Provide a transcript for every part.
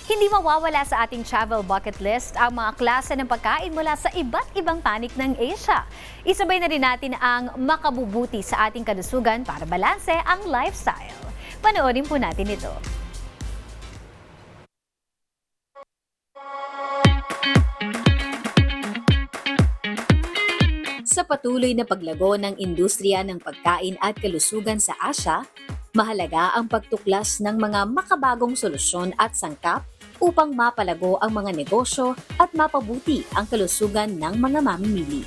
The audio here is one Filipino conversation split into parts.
Hindi mawawala sa ating travel bucket list ang mga klase ng pagkain mula sa iba't ibang panig ng Asia. Isabay na rin natin ang makabubuti sa ating kalusugan para balanse ang lifestyle. Panoorin po natin ito. Sa patuloy na paglago ng industriya ng pagkain at kalusugan sa Asia, mahalaga ang pagtuklas ng mga makabagong solusyon at sangkap upang mapalago ang mga negosyo at mapabuti ang kalusugan ng mga mamimili.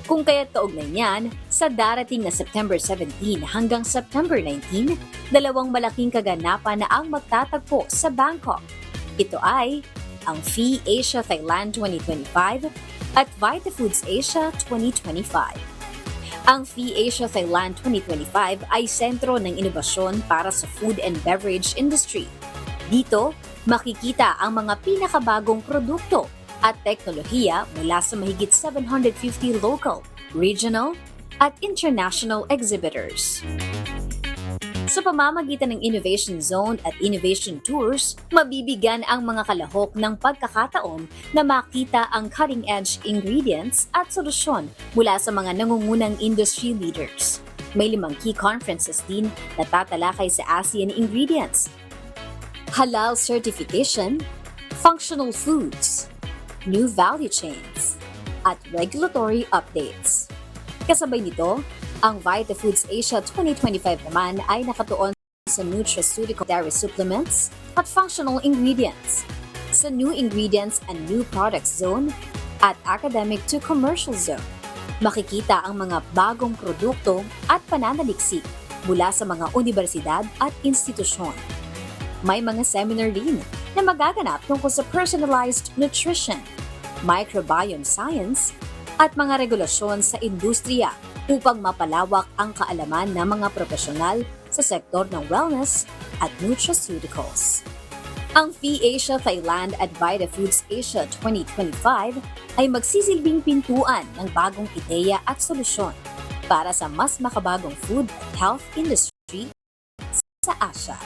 Kung kaya't kaugnay niyan, sa darating na September 17 hanggang September 19, dalawang malaking kaganapan na ang magtatagpo sa Bangkok. Ito ay ang FEE Asia Thailand 2025 at VitaFoods Asia 2025. Ang FEE Asia Thailand 2025 ay sentro ng inobasyon para sa food and beverage industry. Dito, makikita ang mga pinakabagong produkto at teknolohiya mula sa mahigit 750 local, regional, at international exhibitors. Sa pamamagitan ng Innovation Zone at Innovation Tours, mabibigyan ang mga kalahok ng pagkakataon na makita ang cutting-edge ingredients at solusyon mula sa mga nangungunang industry leaders. May 5 key conferences din na tatalakay sa ASEAN ingredients: Halal Certification, Functional Foods, New Value Chains, at Regulatory Updates. Kasabay nito, ang VitaFoods Asia 2025 naman ay nakatuon sa nutraceutical dairy supplements at functional ingredients, sa new ingredients and new products zone at academic to commercial zone. Makikita ang mga bagong produkto at pananaliksik mula sa mga universidad at institusyon. May mga seminar din na magaganap tungkol sa personalized nutrition, microbiome science, at mga regulasyon sa industriya upang mapalawak ang kaalaman ng mga profesional sa sektor ng wellness at nutraceuticals. Ang FEE Asia Thailand at VitaFoods Asia 2025 ay magsisilbing pintuan ng bagong ideya at solusyon para sa mas makabagong food at health industry sa Asia.